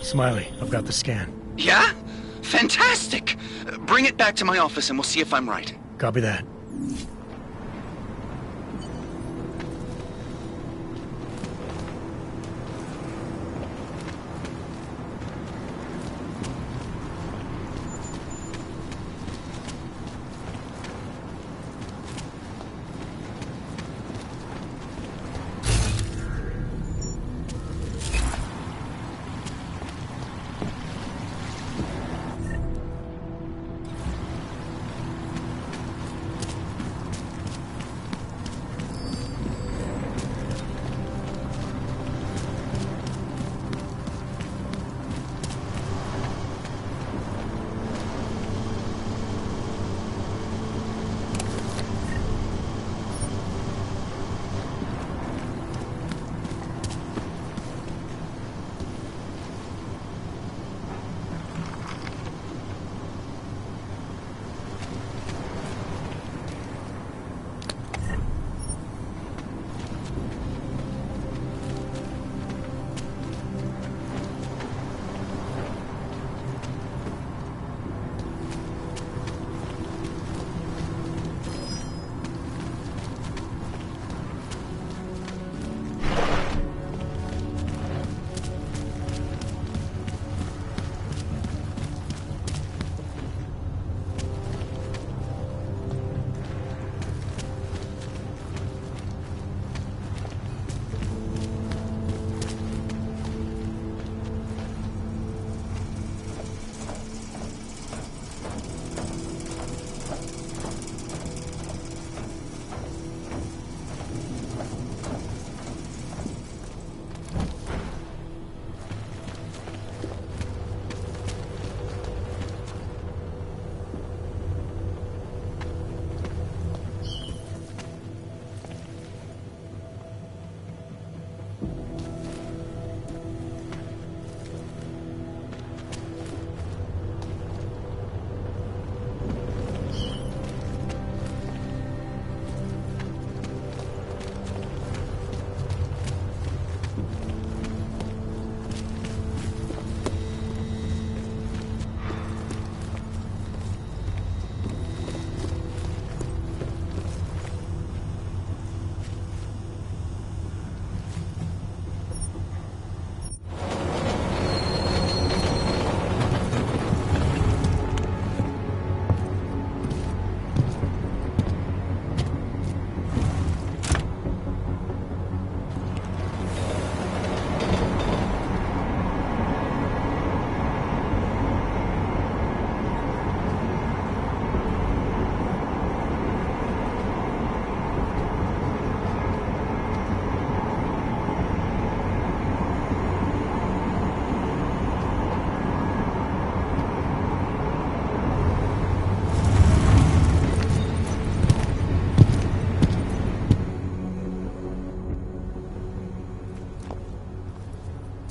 Smiley, I've got the scan. Yeah? Fantastic! Bring it back to my office and we'll see if I'm right. Copy that.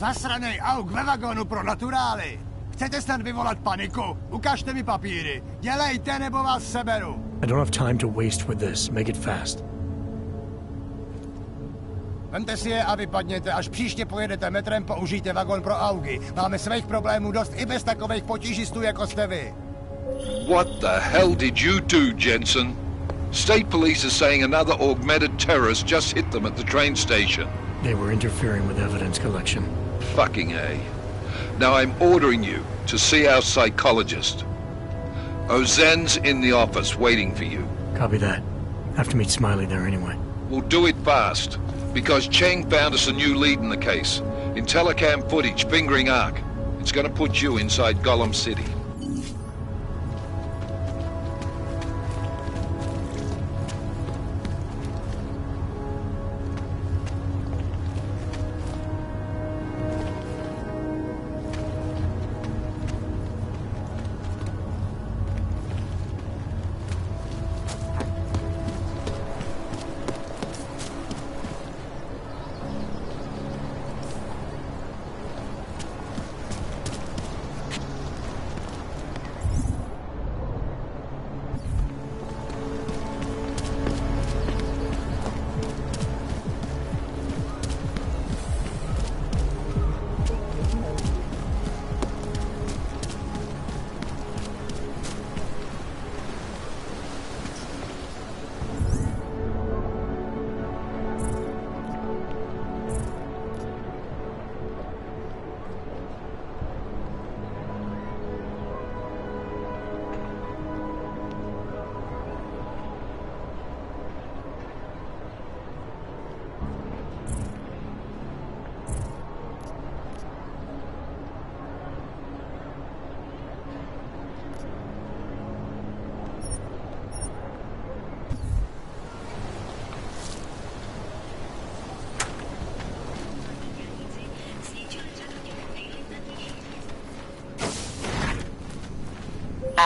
Zasranej auk ve vagonu pro naturály! Chcete snad vyvolat paniku? Ukažte mi papíry. Dělejte, nebo vás seberu. I don't have time to waste with this. Make it fast. Vemte si je a vypadněte. Až příště pojedete metrem, použijte vagon pro augy. Máme svých problémů dost i bez takových potížistů, jako jste vy. What the hell did you do, Jensen? State police are saying another augmented terrorist just hit them at the train station. They were interfering with evidence collection. Fucking A. Now I'm ordering you to see our psychologist. Ozen's in the office waiting for you. Copy that. Have to meet Smiley there anyway. We'll do it fast, because Cheng found us a new lead in the case. In telecam footage fingering Ark. It's gonna put you inside Gollum City.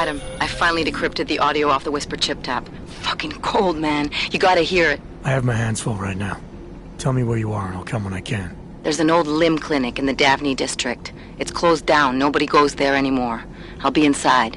Adam, I finally decrypted the audio off the Whisper chip tap. Fucking cold, man. You gotta hear it. I have my hands full right now. Tell me where you are and I'll come when I can. There's an old limb clinic in the Daphne district. It's closed down. Nobody goes there anymore. I'll be inside.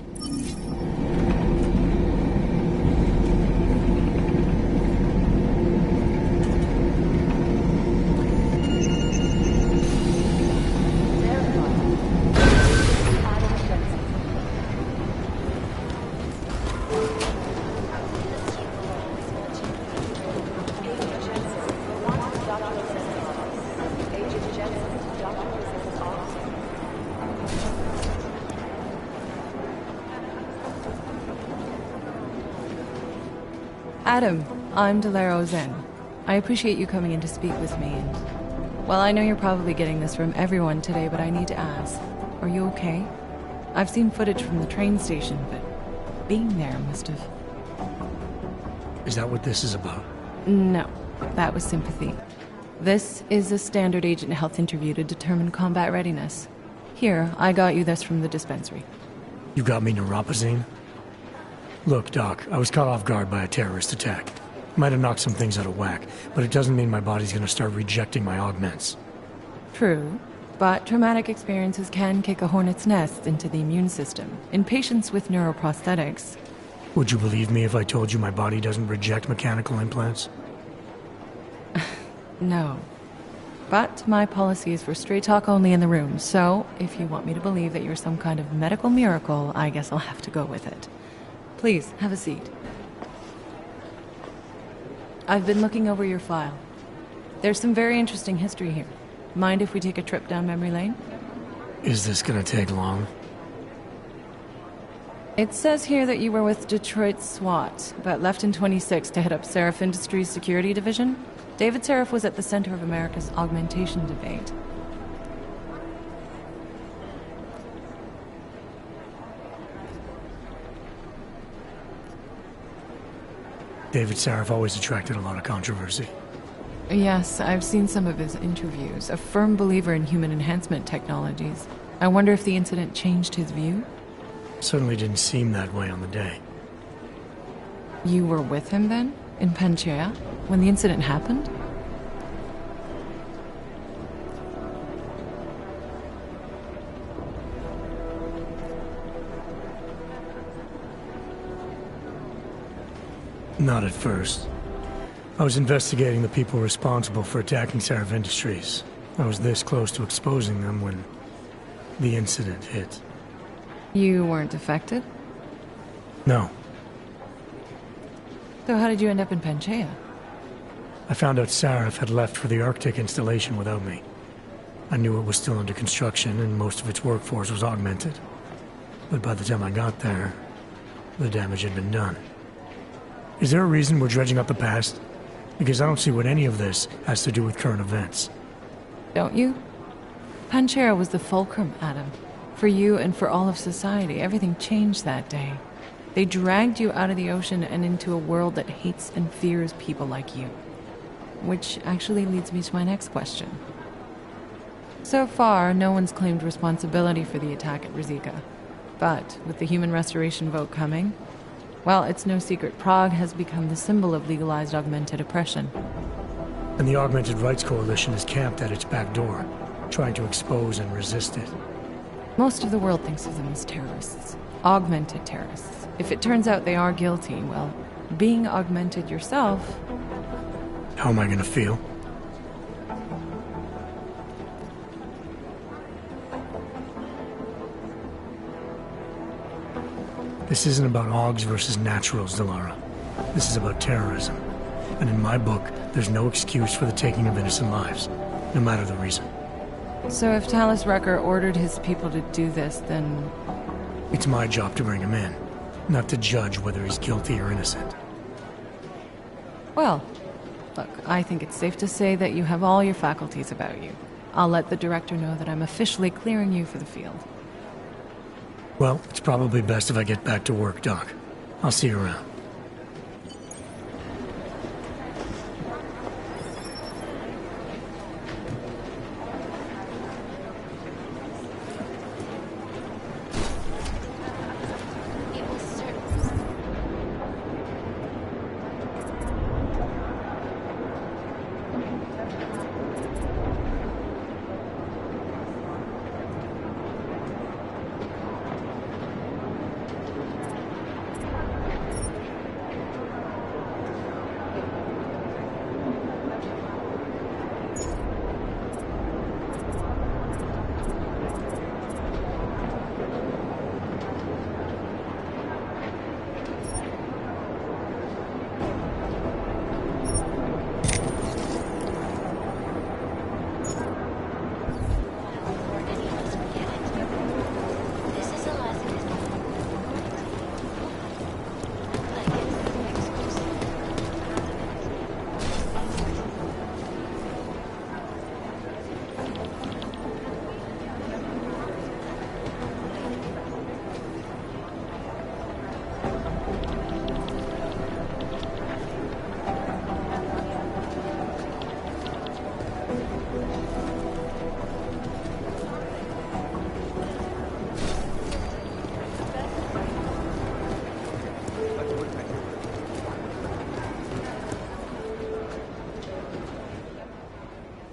Adam, I'm Delaro Zen. I appreciate you coming in to speak with me, and... Well, I know you're probably getting this from everyone today, but I need to ask. Are you okay? I've seen footage from the train station, but being there must have... Is that what this is about? No, that was sympathy. This is a standard agent health interview to determine combat readiness. Here, I got you this from the dispensary. You got me neuropazine? Look, Doc, I was caught off guard by a terrorist attack. Might have knocked some things out of whack, but it doesn't mean my body's gonna start rejecting my augments. True, but traumatic experiences can kick a hornet's nest into the immune system. In patients with neuroprosthetics... Would you believe me if I told you my body doesn't reject mechanical implants? No. But my policy is for straight talk only in the room, so if you want me to believe that you're some kind of medical miracle, I guess I'll have to go with it. Please, have a seat. I've been looking over your file. There's some very interesting history here. Mind if we take a trip down memory lane? Is this gonna take long? It says here that you were with Detroit SWAT, but left in 26 to head up Seraph Industries' security division. David Seraph was at the center of America's augmentation debate. David Seraph always attracted a lot of controversy. Yes, I've seen some of his interviews. A firm believer in human enhancement technologies. I wonder if the incident changed his view? Certainly didn't seem that way on the day. You were with him then? In Panchea? When the incident happened? Not at first. I was investigating the people responsible for attacking Seraph Industries. I was this close to exposing them when the incident hit. You weren't affected? No. So how did you end up in Panchea? I found out Seraph had left for the Arctic installation without me. I knew it was still under construction and most of its workforce was augmented. But by the time I got there, the damage had been done. Is there a reason we're dredging up the past? Because I don't see what any of this has to do with current events. Don't you? Panchea was the fulcrum, Adam. For you and for all of society, everything changed that day. They dragged you out of the ocean and into a world that hates and fears people like you. Which actually leads me to my next question. So far, no one's claimed responsibility for the attack at Rizika. But with the human restoration vote coming, well, it's no secret Prague has become the symbol of legalized augmented oppression. And the Augmented Rights Coalition is camped at its back door, trying to expose and resist it. Most of the world thinks of them as terrorists. Augmented terrorists. If it turns out they are guilty, well, being augmented yourself... How am I gonna feel? This isn't about Augs versus naturals, Delara. This is about terrorism. And in my book, there's no excuse for the taking of innocent lives, no matter the reason. So if Talus Rucker ordered his people to do this, then... It's my job to bring him in, not to judge whether he's guilty or innocent. Well, look, I think it's safe to say that you have all your faculties about you. I'll let the director know that I'm officially clearing you for the field. Well, it's probably best if I get back to work, Doc. I'll see you around.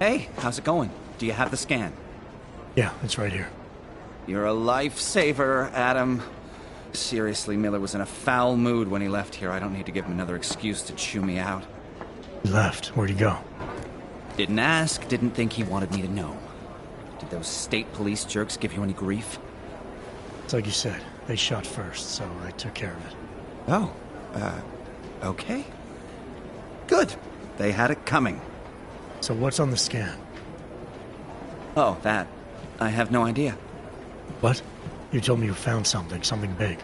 Hey, how's it going? Do you have the scan? Yeah, it's right here. You're a lifesaver, Adam. Seriously, Miller was in a foul mood when he left here. I don't need to give him another excuse to chew me out. He left. Where'd he go? Didn't ask, didn't think he wanted me to know. Did those state police jerks give you any grief? It's like you said. They shot first, so I took care of it. Oh, okay. Good. They had it coming. So what's on the scan? Oh, that. I have no idea. What? You told me you found something big.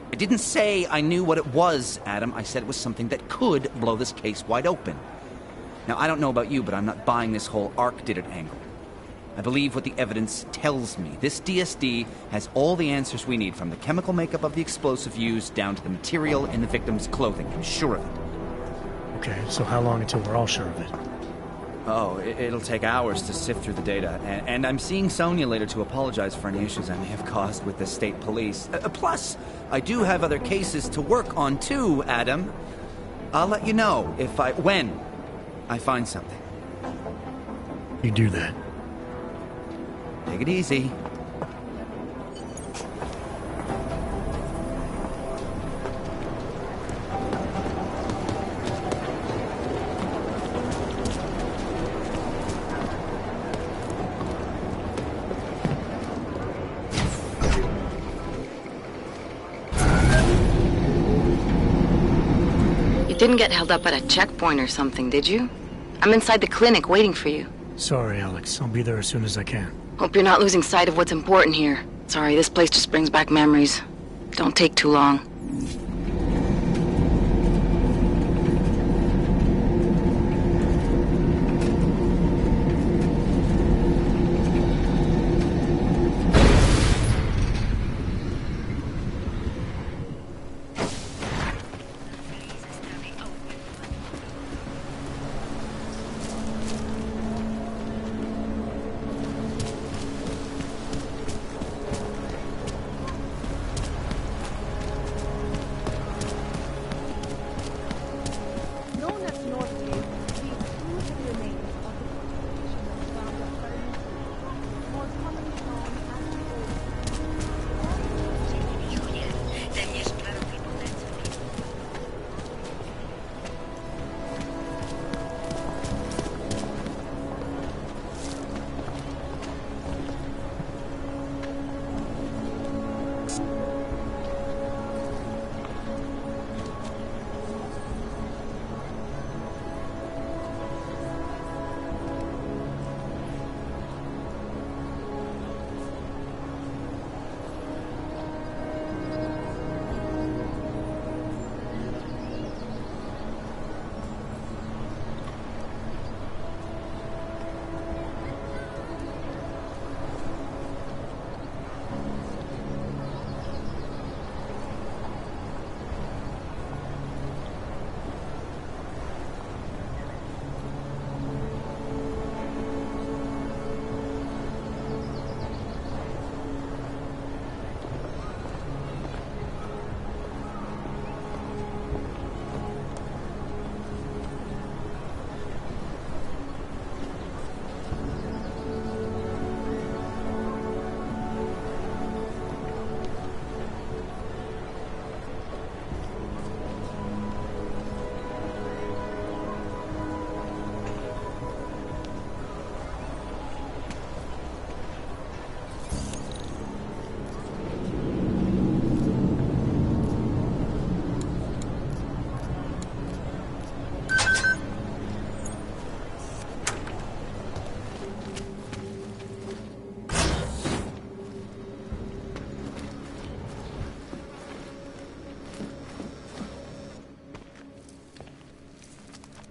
I didn't say I knew what it was, Adam. I said it was something that could blow this case wide open. Now, I don't know about you, but I'm not buying this whole Ark did it angle. I believe what the evidence tells me. This DSD has all the answers we need, from the chemical makeup of the explosive used down to the material in the victim's clothing. I'm sure of it. Okay, so how long until we're all sure of it? Oh, it'll take hours to sift through the data. And I'm seeing Sonia later to apologize for any issues I may have caused with the state police. Plus, I do have other cases to work on too, Adam. I'll let you know when I find something. You do that. Take it easy. You didn't get held up at a checkpoint or something, did you? I'm inside the clinic waiting for you. Sorry, Alex. I'll be there as soon as I can. Hope you're not losing sight of what's important here. Sorry, this place just brings back memories. Don't take too long.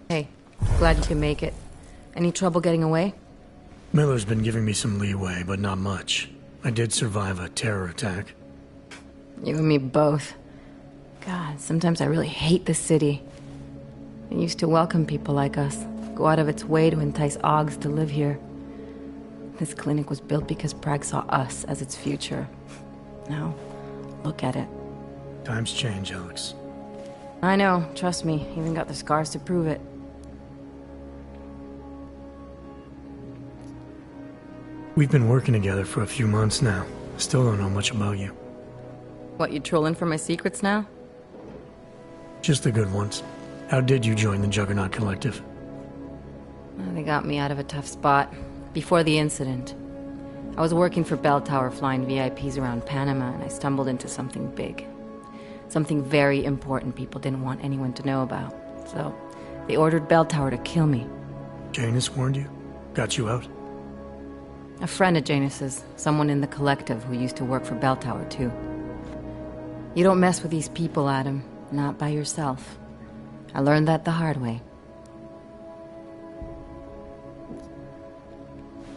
Hey, glad you can make it. Any trouble getting away? Miller's been giving me some leeway, but not much. I did survive a terror attack. You and me both. God, sometimes I really hate this city. It used to welcome people like us, go out of its way to entice Augs to live here. This clinic was built because Prague saw us as its future. Now, look at it. Times change, Alex. I know, trust me, even got the scars to prove it. We've been working together for a few months now. Still don't know much about you. What, you trolling for my secrets now? Just the good ones. How did you join the Juggernaut Collective? Well, they got me out of a tough spot. Before the incident, I was working for Bell Tower flying VIPs around Panama, and I stumbled into something big. Something very important people didn't want anyone to know about. So, they ordered Bell Tower to kill me. Janus warned you? Got you out? A friend of Janus's, someone in the collective who used to work for Bell Tower too. You don't mess with these people, Adam. Not by yourself. I learned that the hard way.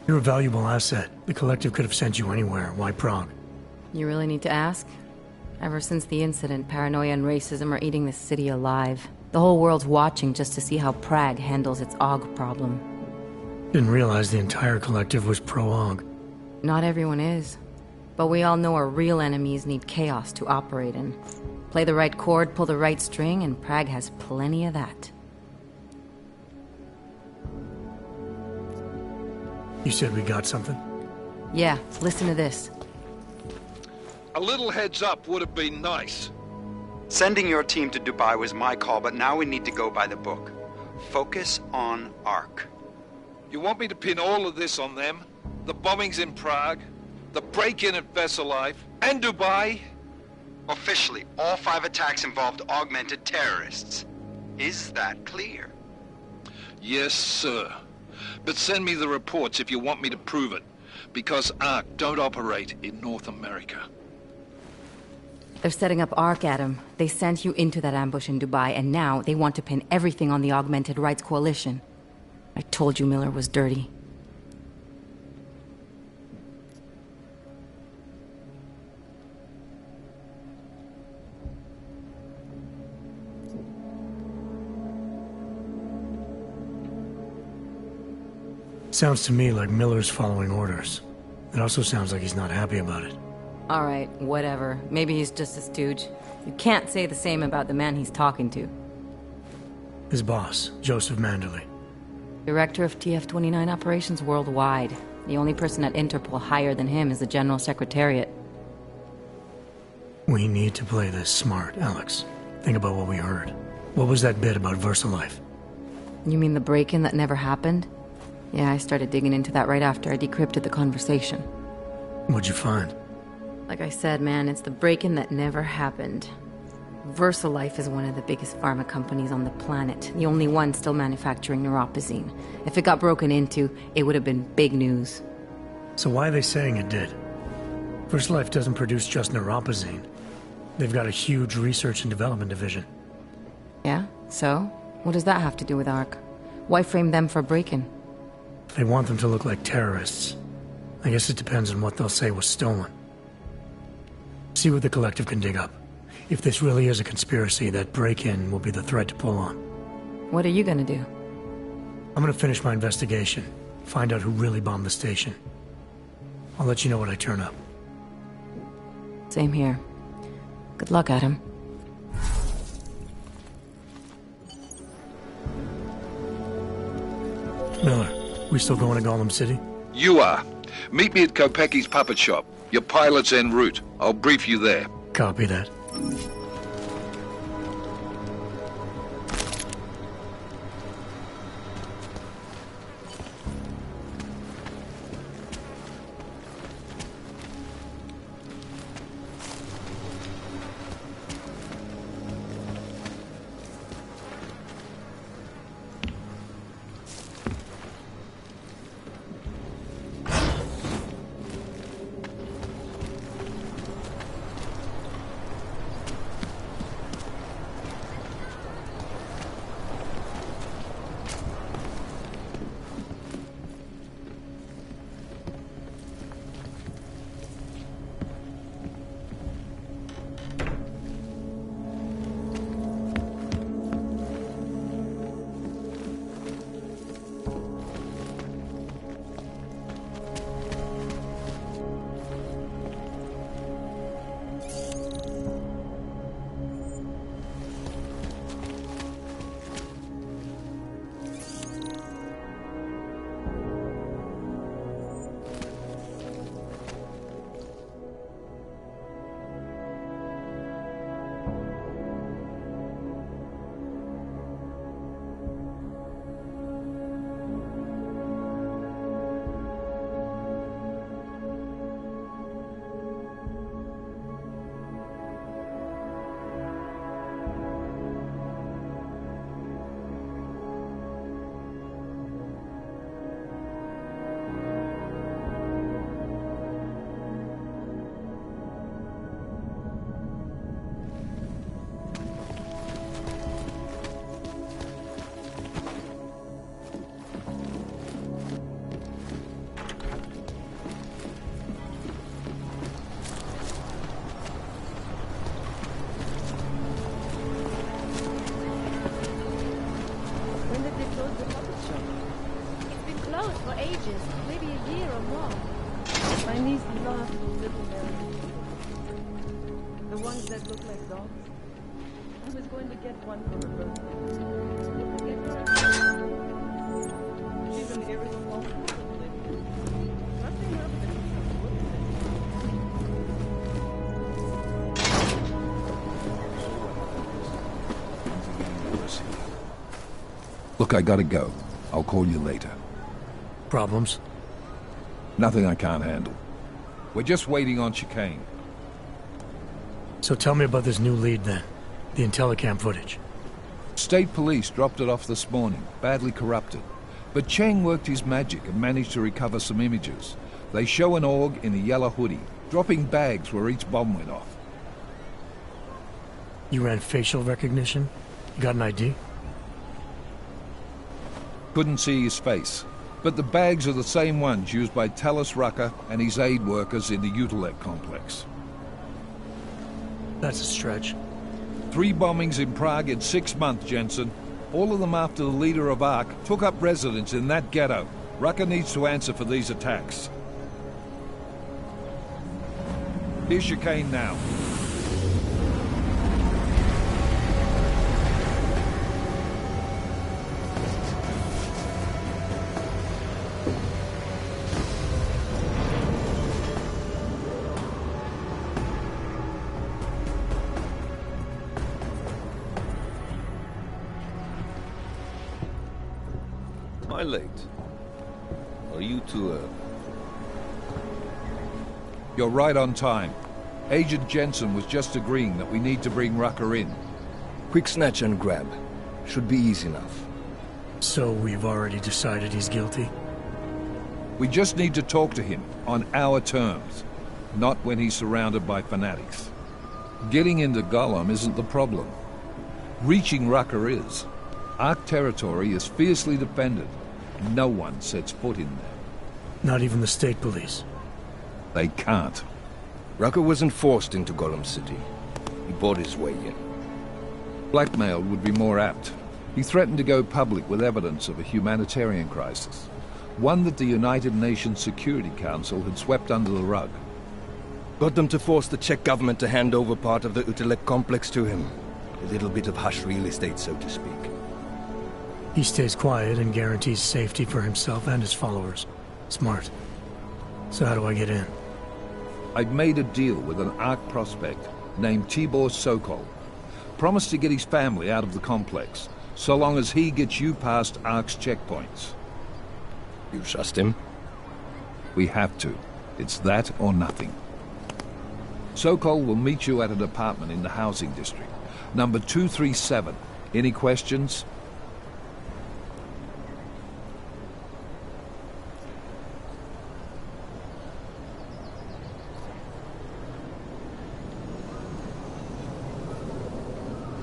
You're a valuable asset. The collective could have sent you anywhere. Why Prague? You really need to ask? Ever since the incident, paranoia and racism are eating this city alive. The whole world's watching just to see how Prague handles its AUG problem. Didn't realize the entire collective was pro-AUG. Not everyone is. But we all know our real enemies need chaos to operate in. Play the right chord, pull the right string, and Prague has plenty of that. You said we got something? Yeah, listen to this. A little heads up would have been nice. Sending your team to Dubai was my call, but now we need to go by the book. Focus on Ark. You want me to pin all of this on them? The bombings in Prague, the break-in at Vessel Life, and Dubai? Officially, all 5 attacks involved augmented terrorists. Is that clear? Yes, sir. But send me the reports if you want me to prove it, because Ark don't operate in North America. They're setting up Ark, Adam. They sent you into that ambush in Dubai, and now they want to pin everything on the Augmented Rights Coalition. I told you Miller was dirty. Sounds to me like Miller's following orders. It also sounds like he's not happy about it. Alright, whatever. Maybe he's just a stooge. You can't say the same about the man he's talking to. His boss, Joseph Manderley. Director of TF-29 operations worldwide. The only person at Interpol higher than him is the General Secretariat. We need to play this smart, Alex. Think about what we heard. What was that bit about VersaLife? You mean the break-in that never happened? Yeah, I started digging into that right after I decrypted the conversation. What'd you find? Like I said, man, it's the break-in that never happened. VersaLife is one of the biggest pharma companies on the planet. The only one still manufacturing neuropozyne. If it got broken into, it would have been big news. So why are they saying it did? VersaLife doesn't produce just neuropozyne. They've got a huge research and development division. Yeah? So? What does that have to do with ARC? Why frame them for break-in? They want them to look like terrorists. I guess it depends on what they'll say was stolen. See what the collective can dig up. If this really is a conspiracy, that break-in will be the thread to pull on. What are you gonna do? I'm gonna finish my investigation. Find out who really bombed the station. I'll let you know when I turn up. Same here. Good luck, Adam. Miller, we still going to Gollum City? You are. Meet me at Kopecki's puppet shop. Your pilot's en route. I'll brief you there. Copy that. My niece loves little berries. The ones that look like dogs. I was going to get one for her birthday. She's an irresponsible little lady. Nothing wrong with it. Look, I gotta go. I'll call you later. Problems? Nothing I can't handle. We're just waiting on chicane. So tell me about this new lead then. The Intellicam footage. State police dropped it off this morning, badly corrupted. But Cheng worked his magic and managed to recover some images. They show an org in a yellow hoodie, dropping bags where each bomb went off. You ran facial recognition? You got an ID? Couldn't see his face, but the bags are the same ones used by Talos Rucker and his aid workers in the Utilec complex. That's a stretch. 3 bombings in Prague in 6 months, Jensen. All of them after the leader of ARC took up residence in that ghetto. Rucker needs to answer for these attacks. Here's chicane now. Am I late? Are you too early? You're right on time. Agent Jensen was just agreeing that we need to bring Rucker in. Quick snatch and grab. Should be easy enough. So we've already decided he's guilty? We just need to talk to him on our terms, not when he's surrounded by fanatics. Getting into Gollum isn't the problem. Reaching Rucker is. ARC territory is fiercely defended. No one sets foot in there. Not even the state police? They can't. Rucker wasn't forced into Gollum City. He bought his way in. Blackmail would be more apt. He threatened to go public with evidence of a humanitarian crisis. One that the United Nations Security Council had swept under the rug. Got them to force the Czech government to hand over part of the Utilec complex to him. A little bit of hush real estate, so to speak. He stays quiet and guarantees safety for himself and his followers. Smart. So how do I get in? I've made a deal with an ARC prospect named Tibor Sokol. Promised to get his family out of the complex, so long as he gets you past ARC's checkpoints. You trust him? We have to. It's that or nothing. Sokol will meet you at an apartment in the housing district. Number 237. Any questions?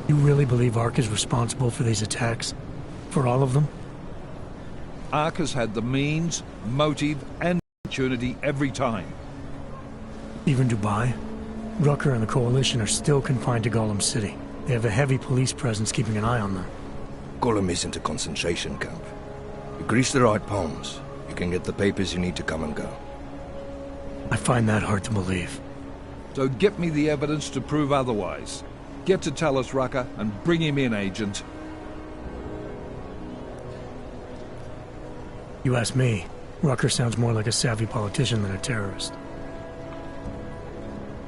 You really believe ARC is responsible for these attacks? For all of them? ARC has had the means, motive, and opportunity every time. Even Dubai? Rucker and the Coalition are still confined to Gollum City. They have a heavy police presence keeping an eye on them. Gollum isn't a concentration camp. You grease the right palms, you can get the papers you need to come and go. I find that hard to believe. So get me the evidence to prove otherwise. Get to Talos Rucker and bring him in, Agent. You ask me, Rucker sounds more like a savvy politician than a terrorist.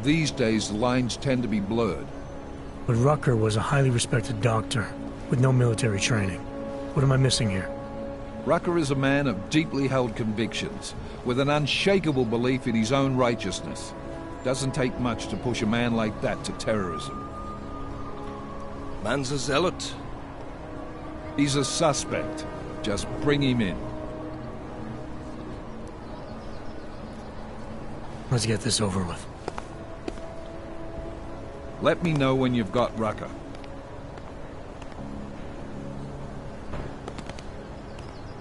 These days, the lines tend to be blurred. But Rucker was a highly respected doctor, with no military training. What am I missing here? Rucker is a man of deeply held convictions, with an unshakable belief in his own righteousness. Doesn't take much to push a man like that to terrorism. Man's a zealot. He's a suspect. Just bring him in. Let's get this over with. Let me know when you've got Rucker.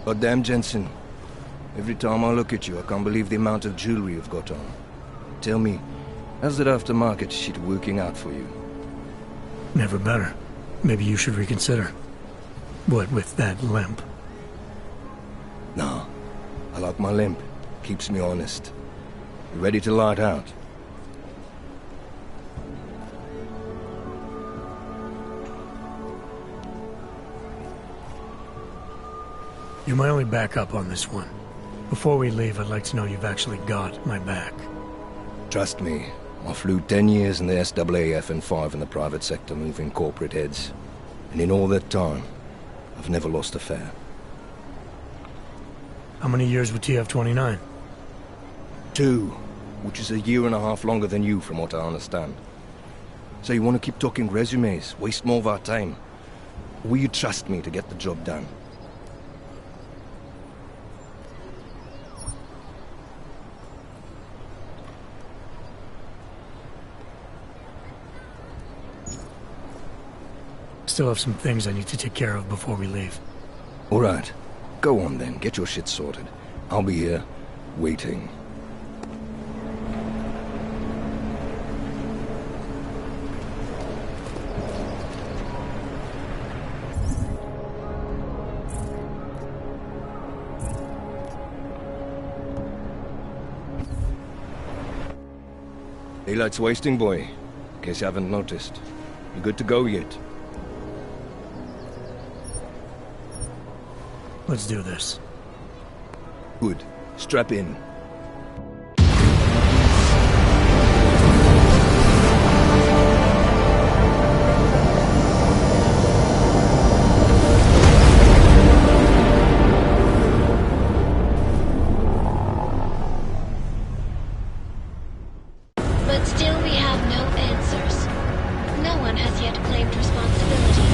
Goddamn, Jensen. Every time I look at you, I can't believe the amount of jewelry you've got on. Tell me, how's that aftermarket shit working out for you? Never better. Maybe you should reconsider. What with that limp? No, I like my limp. Keeps me honest. You ready to light out? You're my only backup on this one. Before we leave, I'd like to know you've actually got my back. Trust me, I flew 10 years in the SAAF and 5 in the private sector moving corporate heads. And in all that time, I've never lost a fare. How many years with TF-29? 2, which is a year and a half longer than you from what I understand. So you want to keep talking resumes, waste more of our time? Or will you trust me to get the job done? Still have some things I need to take care of before we leave. All right. Go on then, get your shit sorted. I'll be here, waiting. Daylight's wasting, boy. In case you haven't noticed. You good to go yet? Let's do this. Good. Strap in. But still we have no answers. No one has yet claimed responsibility.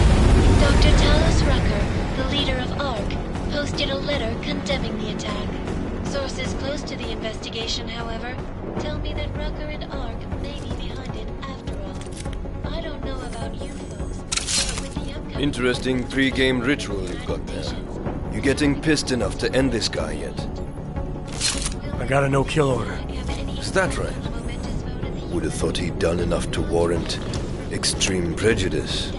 Dr. Talos Rucker, the leader of ARC, posted a letter condemning the attack. Sources close to the investigation, however, tell me that Rucker and ARC may be behind it after all. I don't know about you folks, but with the upcoming... Interesting 3-game ritual you've got there. You getting pissed enough to end this guy yet? I got a no-kill order. Is that right? Would have thought he'd done enough to warrant extreme prejudice.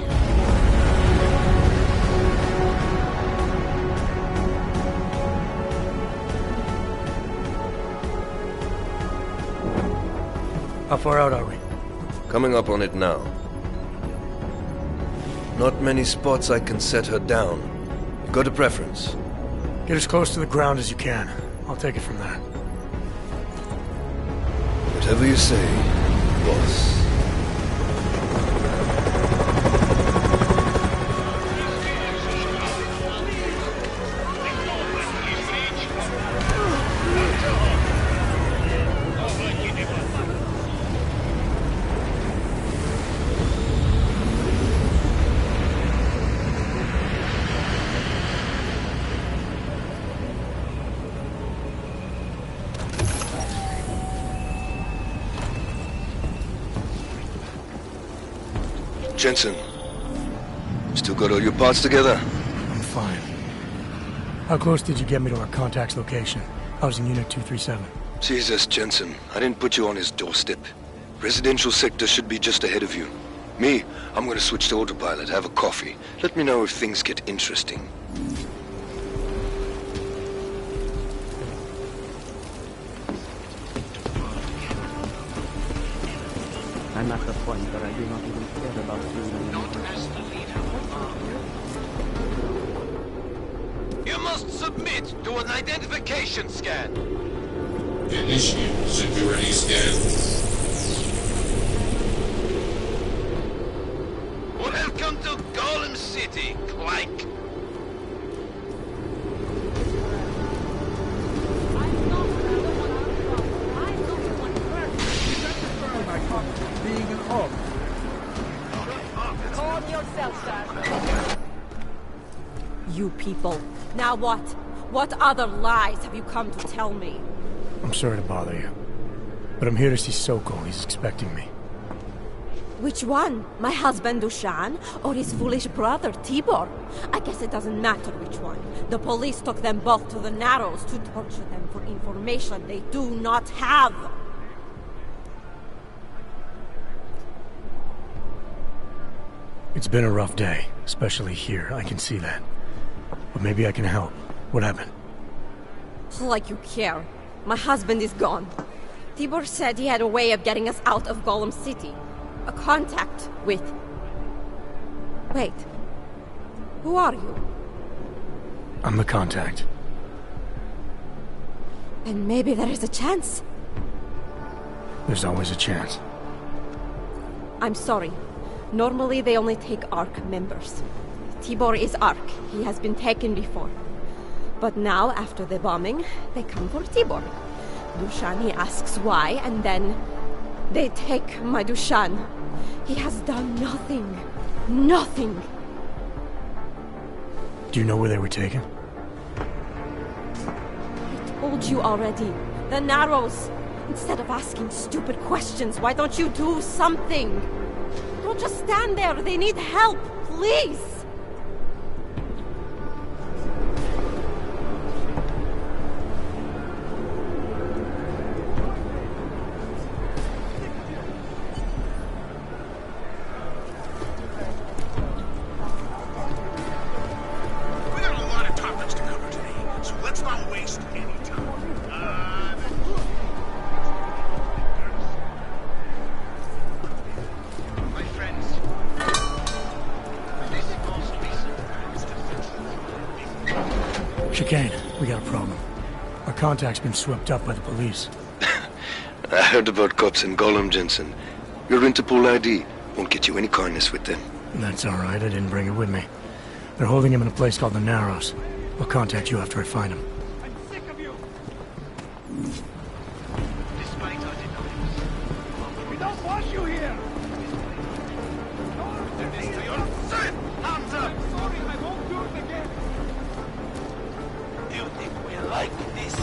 How far out are we? Coming up on it now. Not many spots I can set her down. You got a preference? Get as close to the ground as you can. I'll take it from there. Whatever you say, boss. Jensen, still got all your parts together? I'm fine. How close did you get me to our contact's location? I was in Unit 237. Jesus, Jensen, I didn't put you on his doorstep. Residential sector should be just ahead of you. Me, I'm gonna switch to autopilot, have a coffee. Let me know if things get interesting. I'm at the point that I do not even care about you anymore. You must submit to an identification scan. Initiate security scan. Welcome to Golem City, Clank. You people. Now what? What other lies have you come to tell me? I'm sorry to bother you, but I'm here to see Sokol. He's expecting me. Which one? My husband Dushan, or his foolish brother Tibor? I guess it doesn't matter which one. The police took them both to the Narrows to torture them for information they do not have. It's been a rough day, especially here. I can see that. But maybe I can help. What happened? Like you care. My husband is gone. Tibor said he had a way of getting us out of Golem City. A contact with... Wait. Who are you? I'm the contact. And maybe there is a chance. There's always a chance. I'm sorry. Normally they only take ARC members. Tibor is ARC. He has been taken before. But now, after the bombing, they come for Tibor. Dushan, he asks why, and then they take my Dushan. He has done nothing. Nothing. Do you know where they were taken? I told you already. The Narrows. Instead of asking stupid questions, why don't you do something? Don't just stand there. They need help. Please. Chicane, we got a problem. Our contact's been swept up by the police. I heard about cops in Golem, Jensen. Your Interpol ID won't get you any kindness with them. That's all right, I didn't bring it with me. They're holding him in a place called the Narrows. I'll contact you after I find him. I'm sick of you! Despite our denials, we don't want you here! Do this to your son! Hands up! I'm sorry, I won't do it again! You think we like this?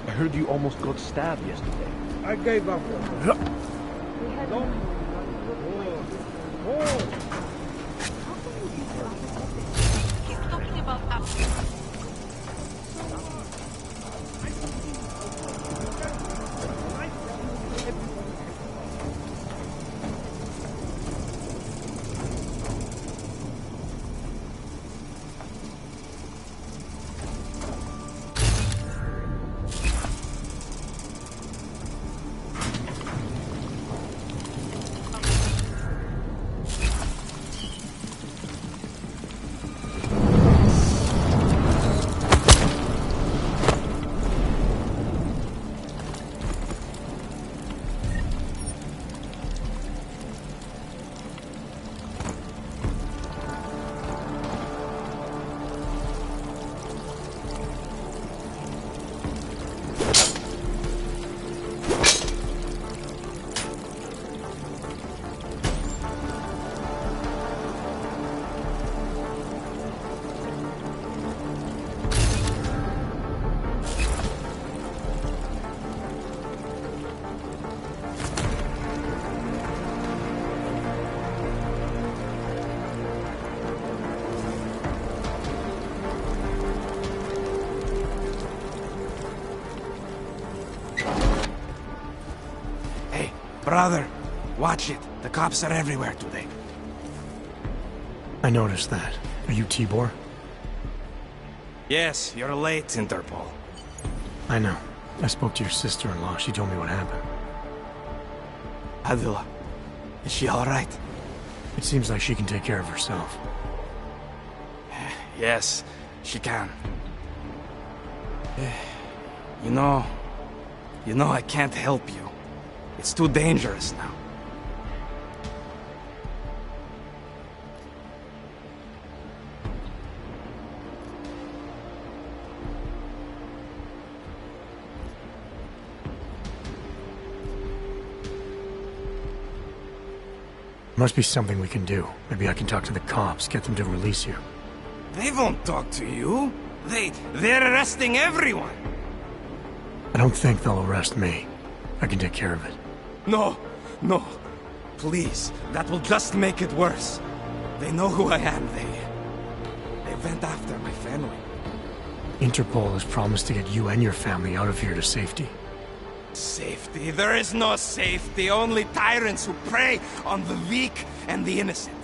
I heard you almost got stabbed yesterday. I gave up. He's talking about us. Brother, watch it. The cops are everywhere today. I noticed that. Are you Tibor? Yes, you're late, Interpol. I know. I spoke to your sister-in-law. She told me what happened. Adila, is she alright? It seems like she can take care of herself. Yes, she can. You know, I can't help you. It's too dangerous now. Must be something we can do. Maybe I can talk to the cops, get them to release you. They won't talk to you. They're arresting everyone. I don't think they'll arrest me. I can take care of it. No. Please, that will just make it worse. They know who I am. They went after my family. Interpol has promised to get you and your family out of here to safety. Safety? There is no safety. Only tyrants who prey on the weak and the innocent.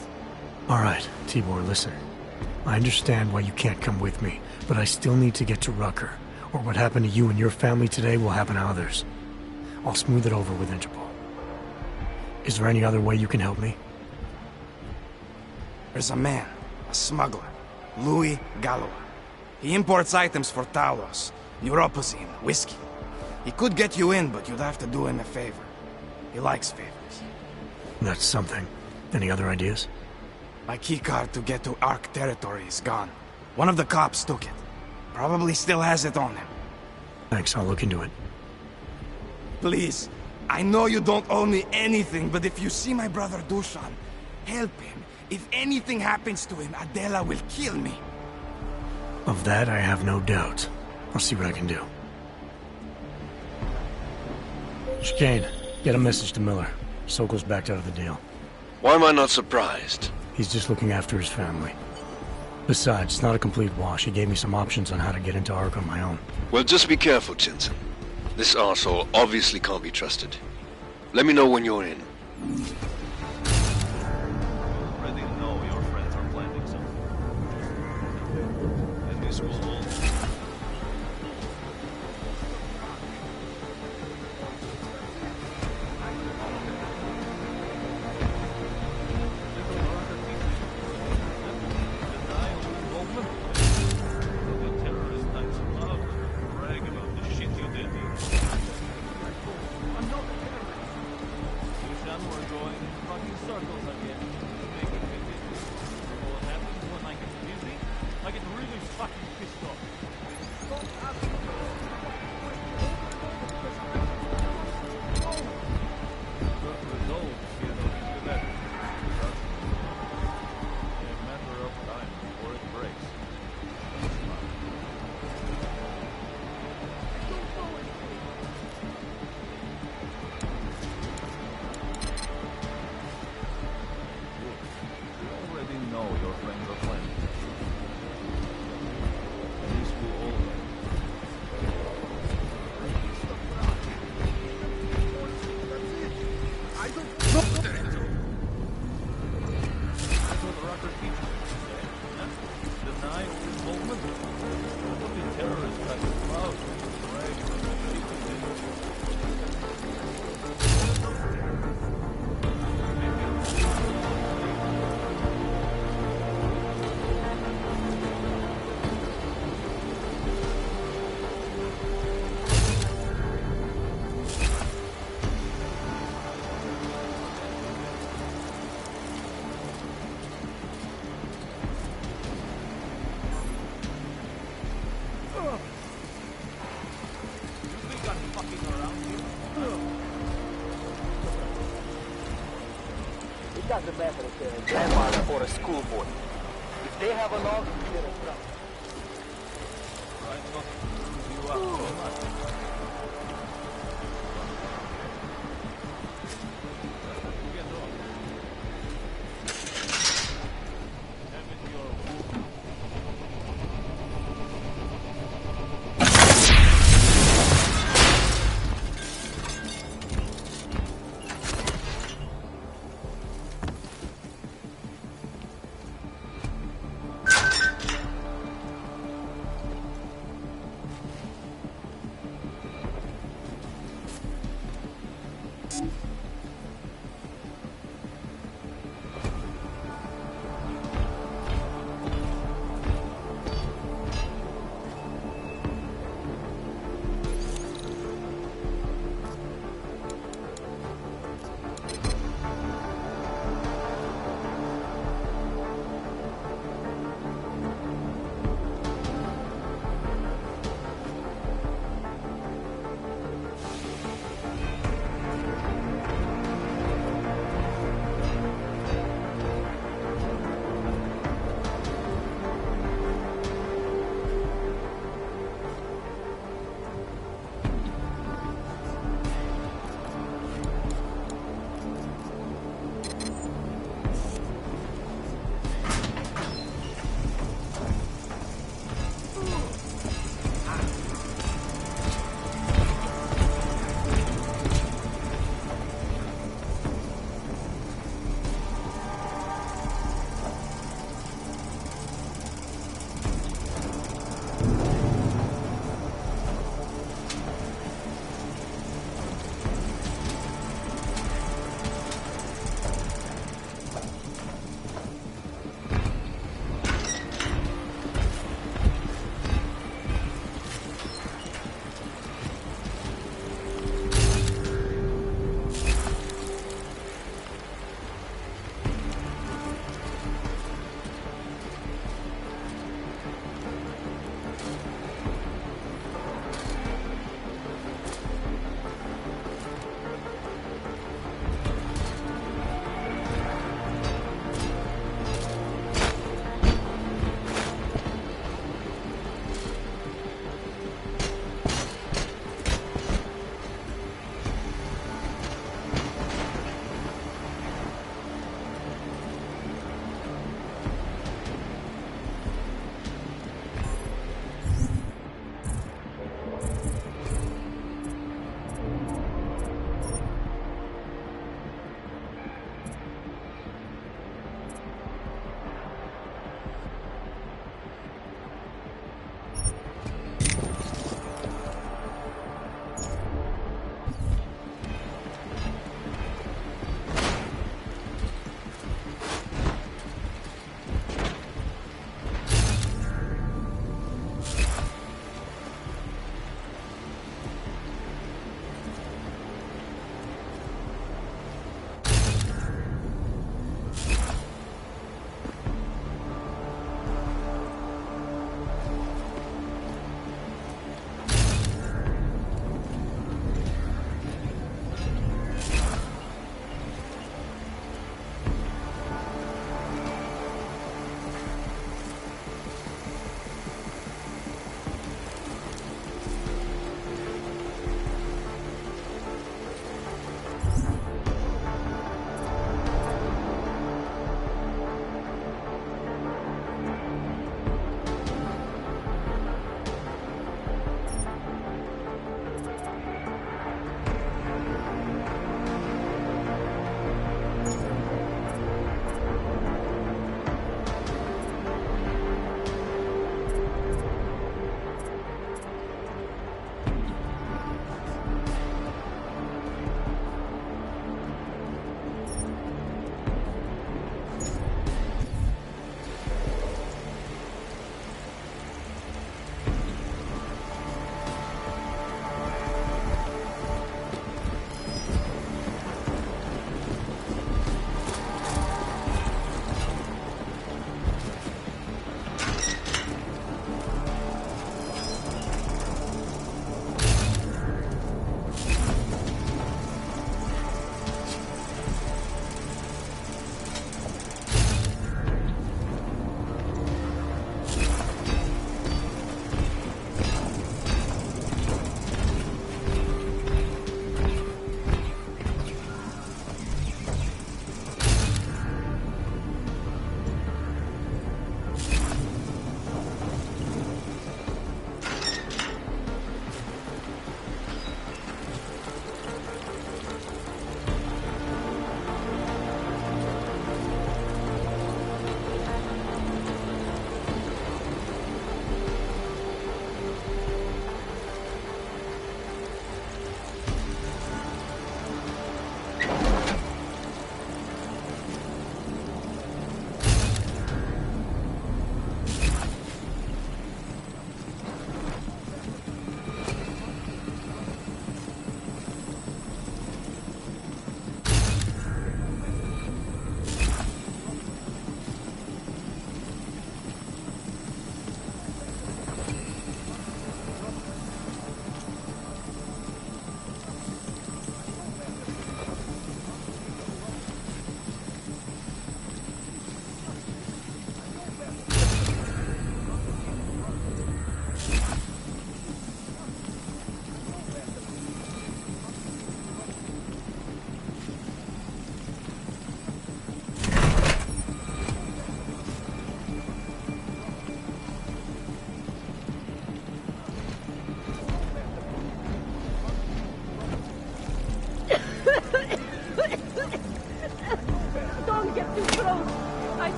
All right, Tibor, listen. I understand why you can't come with me, but I still need to get to Rucker, or what happened to you and your family today will happen to others. I'll smooth it over with Interpol. Is there any other way you can help me? There's a man, a smuggler, Louis Galois. He imports items for Talos, neuropozyne, whiskey. He could get you in, but you'd have to do him a favor. He likes favors. That's something. Any other ideas? My keycard to get to Ark territory is gone. One of the cops took it. Probably still has it on him. Thanks, I'll look into it. Please, I know you don't owe me anything, but if you see my brother Dushan, help him. If anything happens to him, Adela will kill me. Of that, I have no doubt. I'll see what I can do. Chicane, get a message to Miller. Sokol's backed out of the deal. Why am I not surprised? He's just looking after his family. Besides, it's not a complete wash. He gave me some options on how to get into Ark on my own. Well, just be careful, Jensen. This arsehole obviously can't be trusted. Let me know when you're in. Already know your friends are planning something. And this will all... Doesn't matter if they're a grandmother or a schoolboy. If they have a log, they're a problem.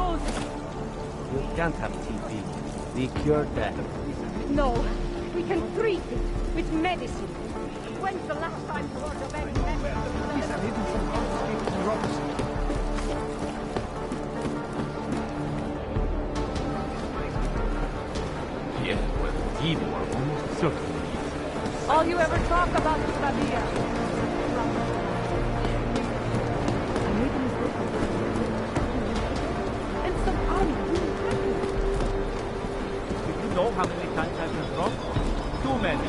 knows? You can't have TB. We cured that. No, we can treat it with medicine. When's the last time you heard of any medicine? These are hidden from unscathed neuropathy. Yeah, well, Tibor almost certainly. All you ever talk about is Rabia. And some army. Do you know how many times I've been wrong? Too many.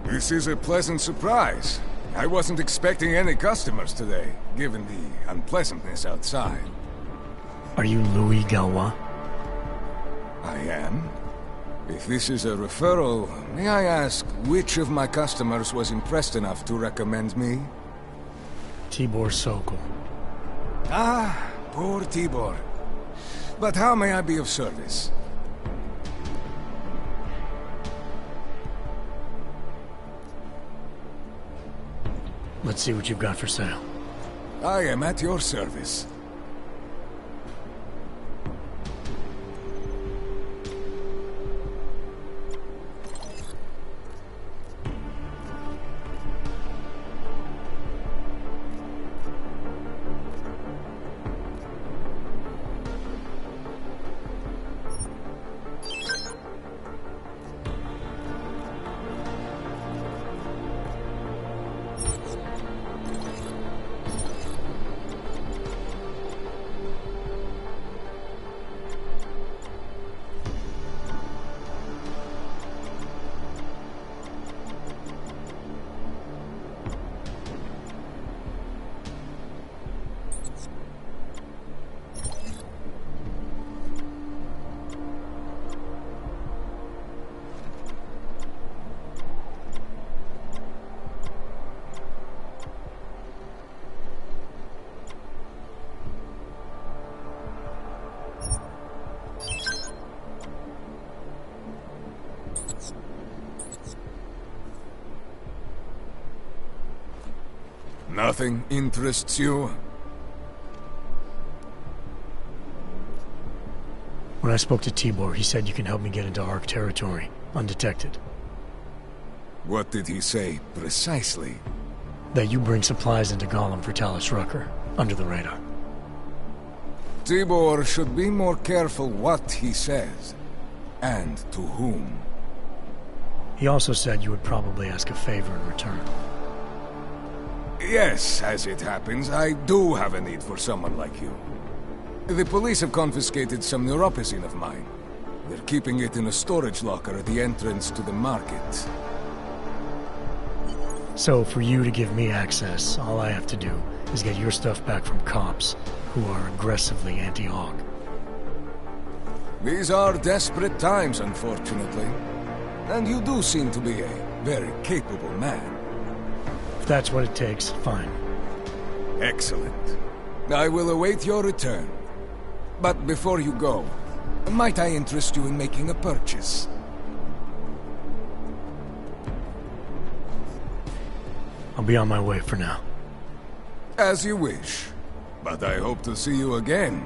This is a pleasant surprise. I wasn't expecting any customers today, given the unpleasantness outside. Are you Louis Galois? I am. If this is a referral, may I ask which of my customers was impressed enough to recommend me? Tibor Sokol. Ah, poor Tibor. But how may I be of service? Let's see what you've got for sale. I am at your service. Nothing interests you? When I spoke to Tibor, he said you can help me get into Ark territory, undetected. What did he say, precisely? That you bring supplies into Gollum for Talos Rucker, under the radar. Tibor should be more careful what he says, and to whom. He also said you would probably ask a favor in return. Yes, as it happens, I do have a need for someone like you. The police have confiscated some neuropacine of mine. They're keeping it in a storage locker at the entrance to the market. So, for you to give me access, all I have to do is get your stuff back from cops who are aggressively anti-Hawk. These are desperate times, unfortunately. And you do seem to be a very capable man. If that's what it takes, fine. Excellent. I will await your return. But before you go, might I interest you in making a purchase? I'll be on my way for now. As you wish. But I hope to see you again.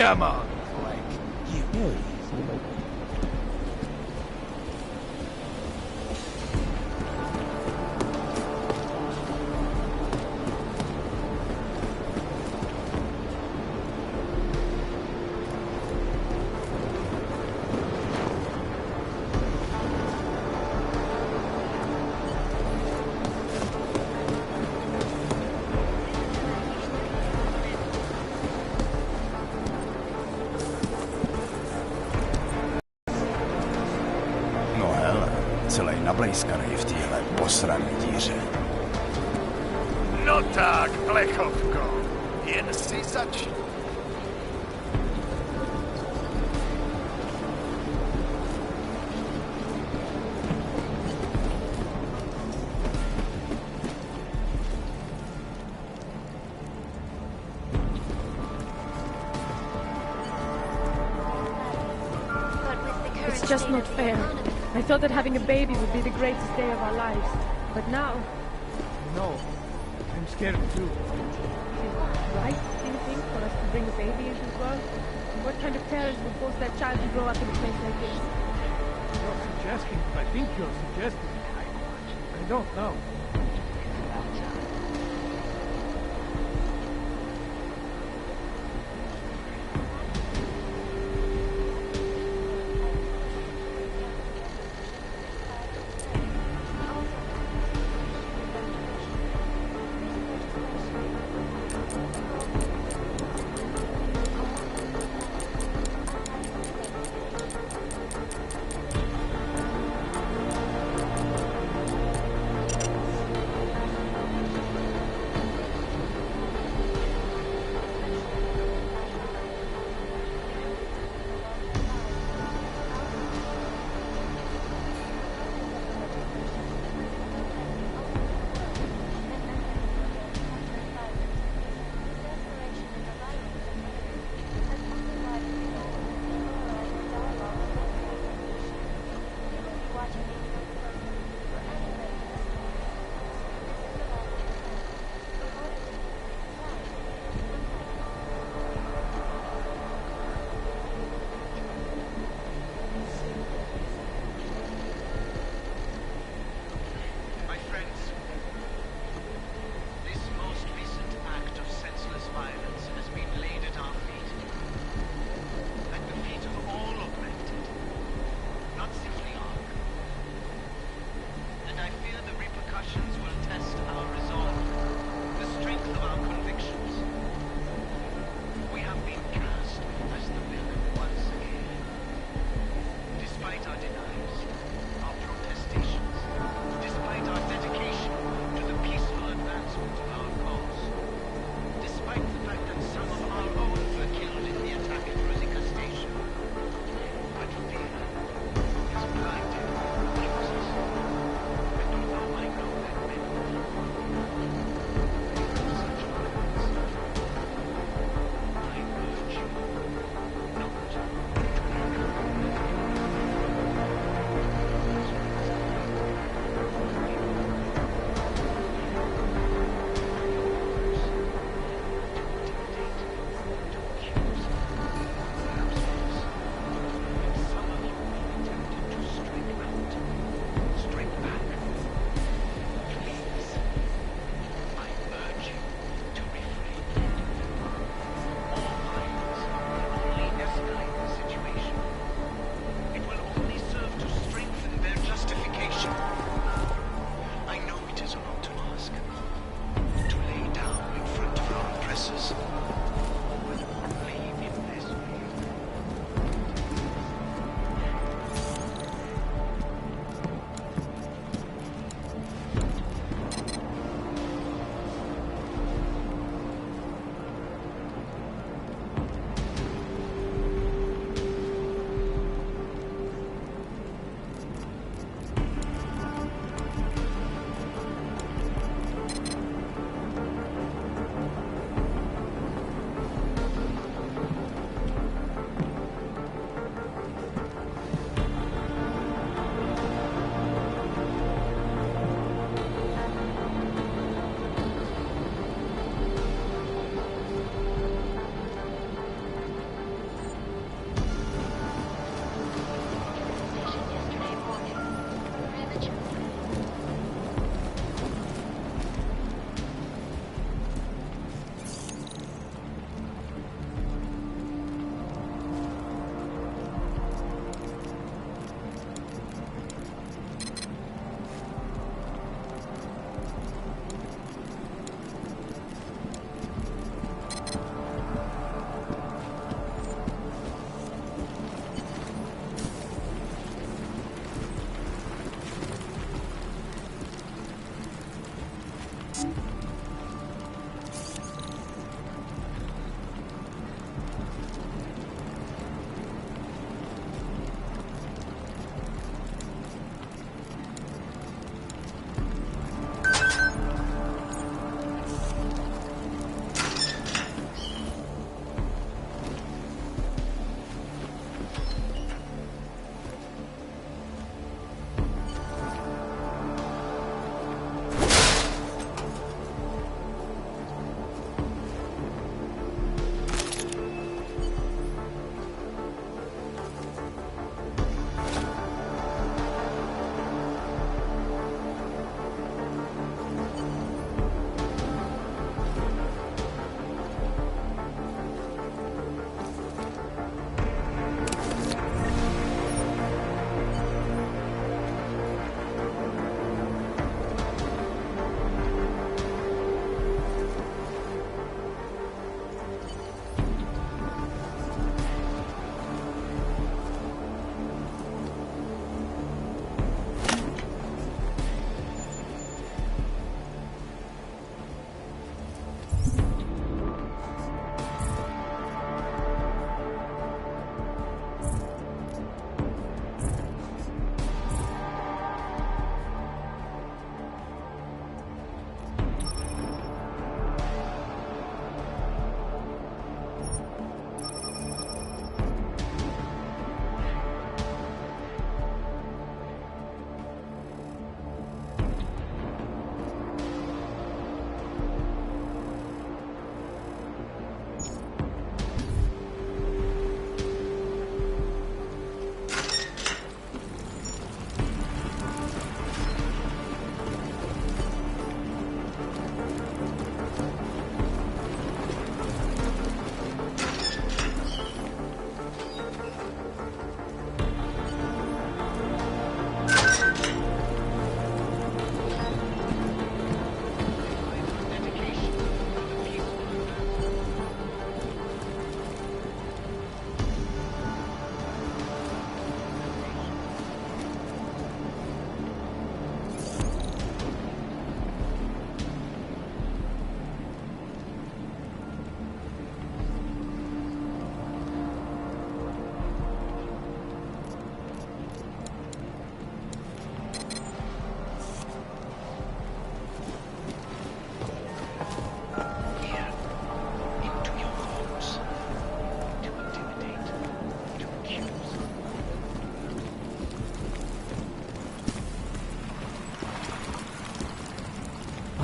Come on, like, you. No hele, celý nablejskanej v téhle posrané díře. No tak, plechovko, jen si začni. It's just not fair. I thought that having a baby would be the greatest day of our lives. But now... No, I'm scared too. Is it right, do you think, for us to bring a baby into this world? And what kind of parents would force their child to grow up in a place like this? You're suggesting, I think you're suggesting. I don't know.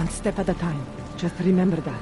One step at a time. Just remember that.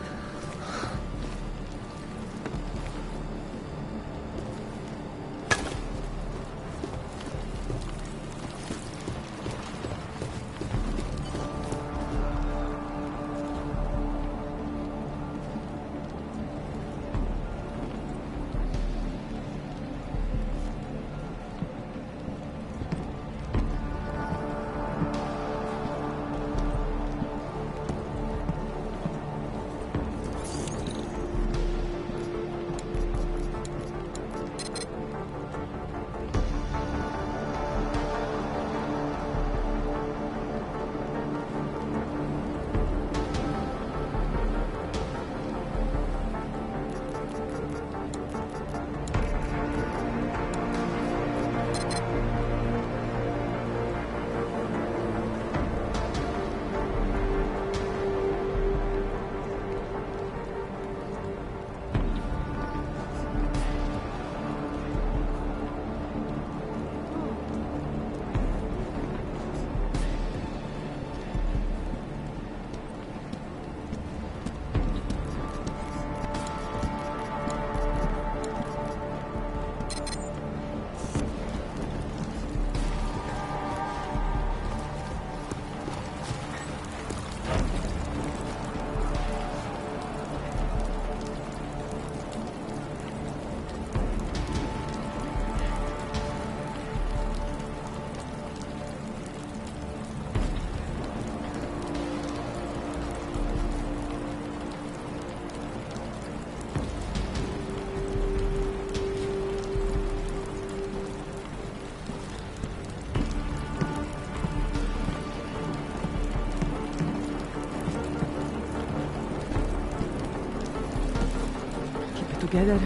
Together.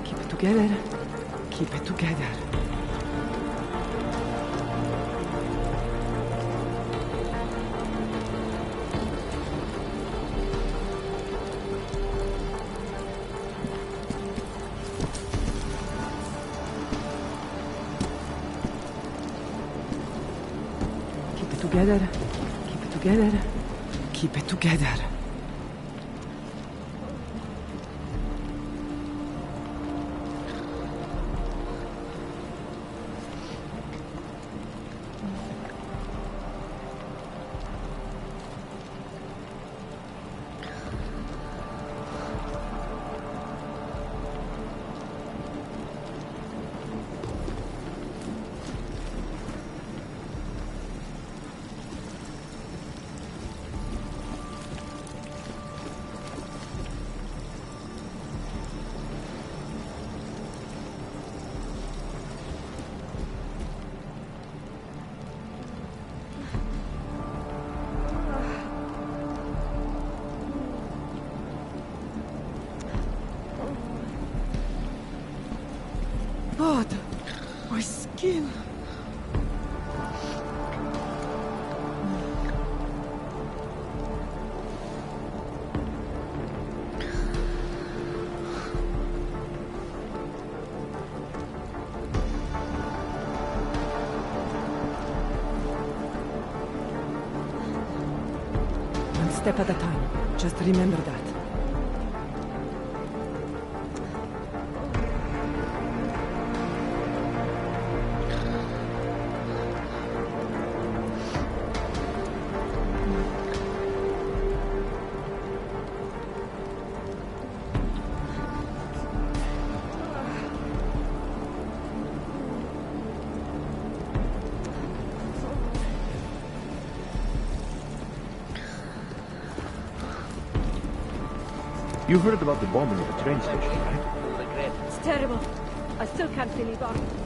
Keep it together. Keep it together. Keep it together. Keep it together. Keep it together. God, my skin. One step at a time. Just remember that. You heard about the bombing at the train station, right? It's terrible. I still can't believe it.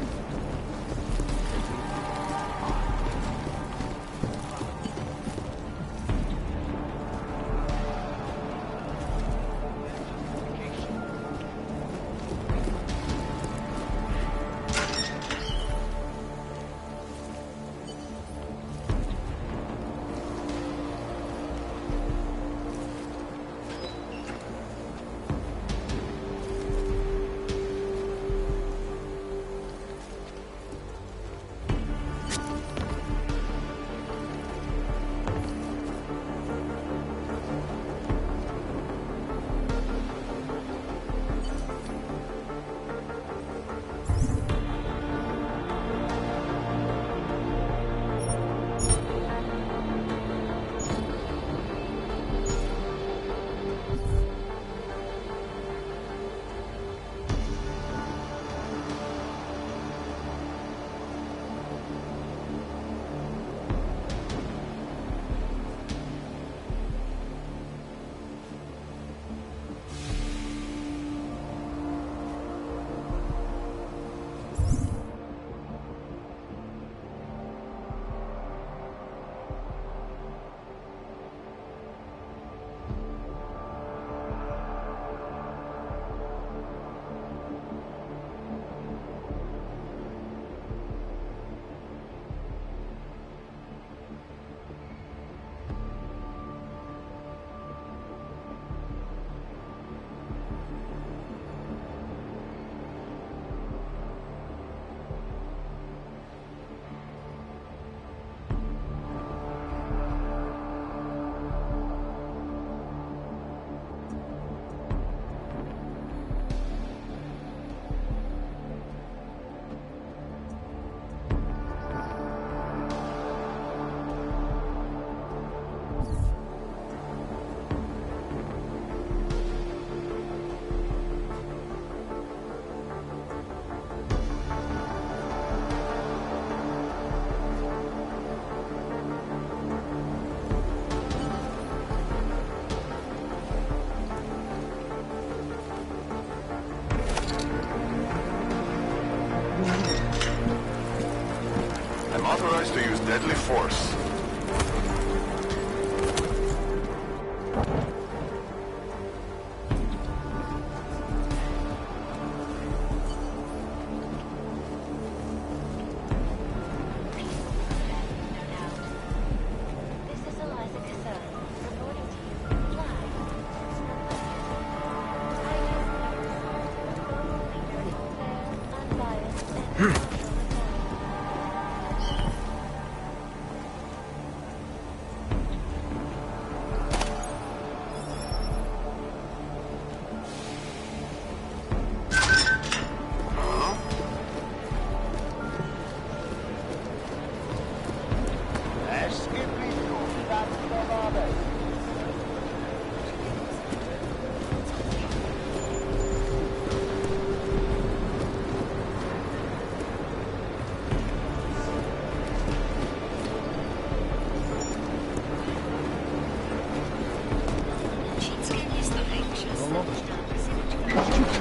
Unauthorized to use deadly force.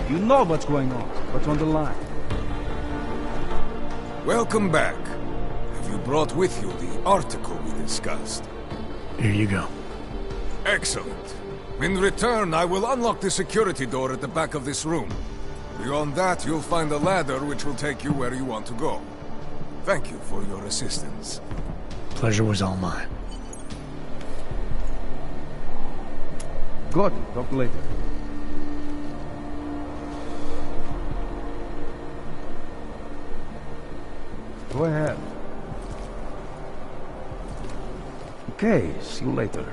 You know what's going on. What's on the line? Welcome back. Have you brought with you the article we discussed? Here you go. Excellent. In return, I will unlock the security door at the back of this room. Beyond that, you'll find a ladder which will take you where you want to go. Thank you for your assistance. Pleasure was all mine. Good. Talk later. Go ahead. Okay, see you later.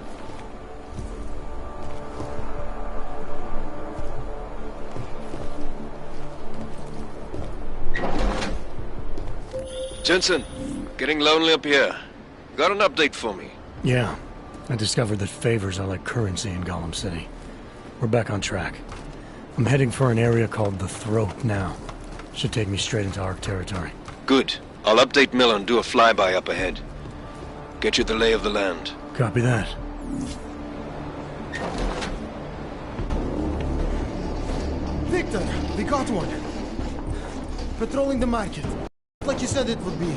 Jensen, getting lonely up here. Got an update for me? Yeah. I discovered that favors are like currency in Gollum City. We're back on track. I'm heading for an area called the Throat now. Should take me straight into Ark territory. Good. I'll update Mill and do a flyby up ahead. Get you the lay of the land. Copy that. Victor, we got one. Patrolling the market. Like you said it would be.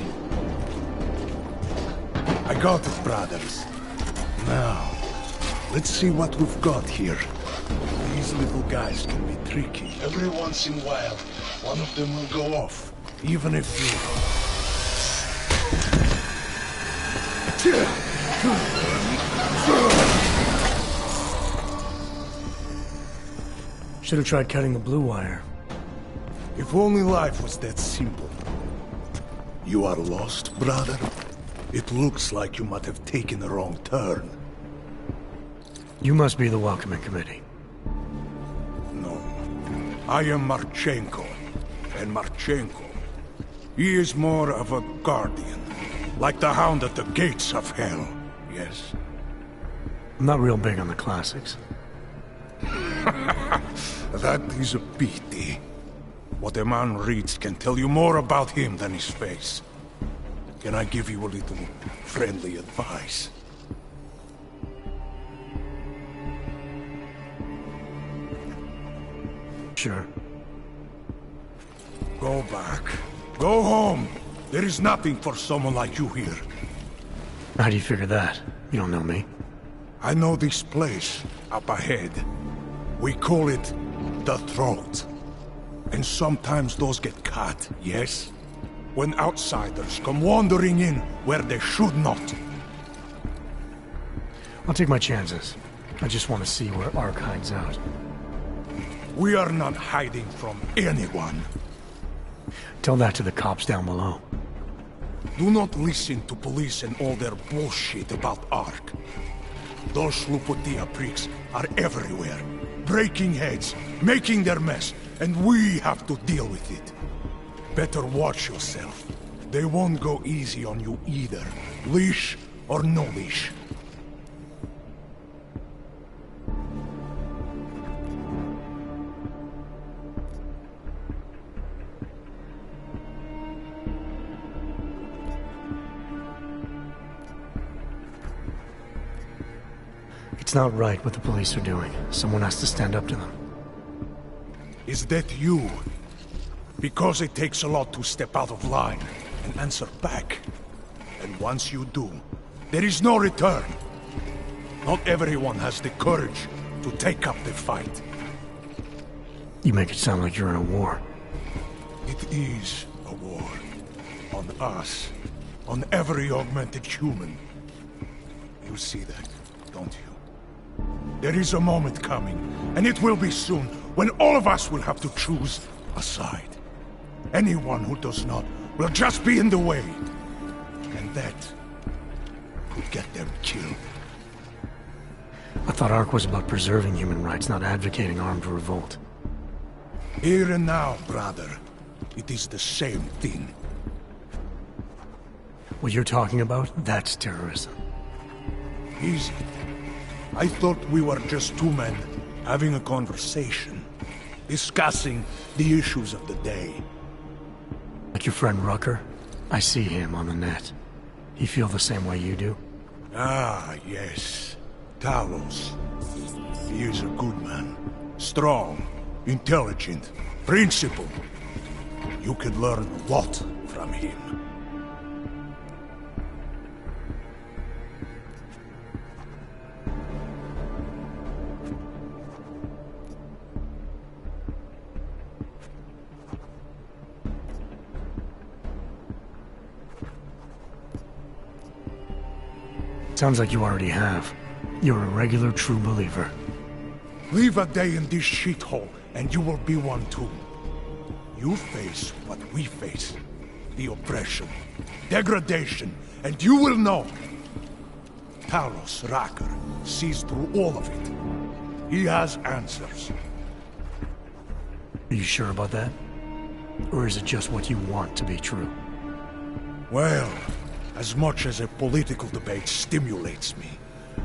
I got it, brothers. Now, let's see what we've got here. These little guys can be tricky. Every once in a while, one of them will go off. Even if you... Should have tried cutting the blue wire. If only life was that simple. You are lost, brother? It looks like you might have taken a wrong turn. You must be the welcoming committee. No. I am Marchenko. And Marchenko, he is more of a guardian. Like the hound at the gates of hell, yes? I'm not real big on the classics. That is a pity. What a man reads can tell you more about him than his face. Can I give you a little friendly advice? Sure. Go back. Go home. There is nothing for someone like you here. How do you figure that? You don't know me. I know this place, up ahead. We call it the Throat. And sometimes those get cut, yes? When outsiders come wandering in where they should not. I'll take my chances. I just want to see where Ark hides out. We are not hiding from anyone. Tell that to the cops down below. Do not listen to police and all their bullshit about Ark. Those Slupotia pricks are everywhere, breaking heads, making their mess, and we have to deal with it. Better watch yourself. They won't go easy on you either, leash or no leash. It's not right what the police are doing. Someone has to stand up to them. Is that you? Because it takes a lot to step out of line and answer back. And once you do, there is no return. Not everyone has the courage to take up the fight. You make it sound like you're in a war. It is a war. On us. On every augmented human. You see that, don't you? There is a moment coming, and it will be soon, when all of us will have to choose a side. Anyone who does not will just be in the way. And that could get them killed. I thought ARC was about preserving human rights, not advocating armed revolt. Here and now, brother. It is the same thing. What you're talking about, that's terrorism. Easy. I thought we were just two men having a conversation, discussing the issues of the day. Like your friend Rucker? I see him on the net. He feel the same way you do? Ah, yes. Talos. He is a good man. Strong, intelligent, principled. You can learn a lot from him. Sounds like you already have. You're a regular true believer. Live a day in this shithole, and you will be one too. You face what we face. The oppression, degradation, and you will know. Talos Rucker sees through all of it. He has answers. Are you sure about that? Or is it just what you want to be true? Well, as much as a political debate stimulates me,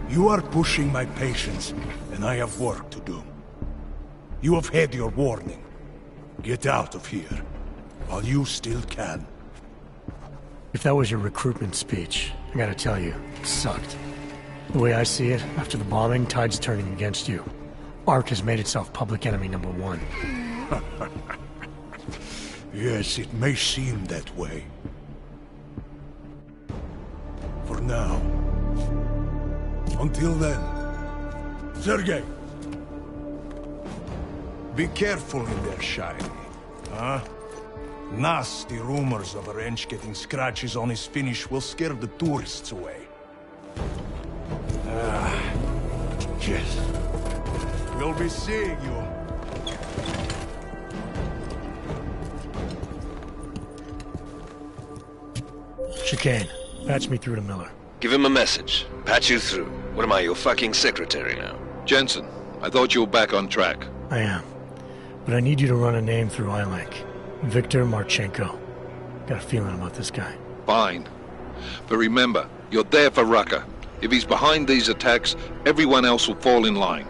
you are pushing my patience, and I have work to do. You have had your warning. Get out of here, while you still can. If that was your recruitment speech, I gotta tell you, it sucked. The way I see it, after the bombing, tide's turning against you. ARC has made itself public enemy #1. Yes, it may seem that way. For now. Until then. Sergei! Be careful in there, Shiny. Huh? Nasty rumors of a wrench getting scratches on his finish will scare the tourists away. Yes. We'll be seeing you. Chicane, patch me through to Miller. Give him a message. Patch you through. What am I, your fucking secretary now? Jensen, I thought you were back on track. I am. But I need you to run a name through iLink. Viktor Marchenko. Got a feeling about this guy. Fine. But remember, you're there for Rucker. If he's behind these attacks, everyone else will fall in line.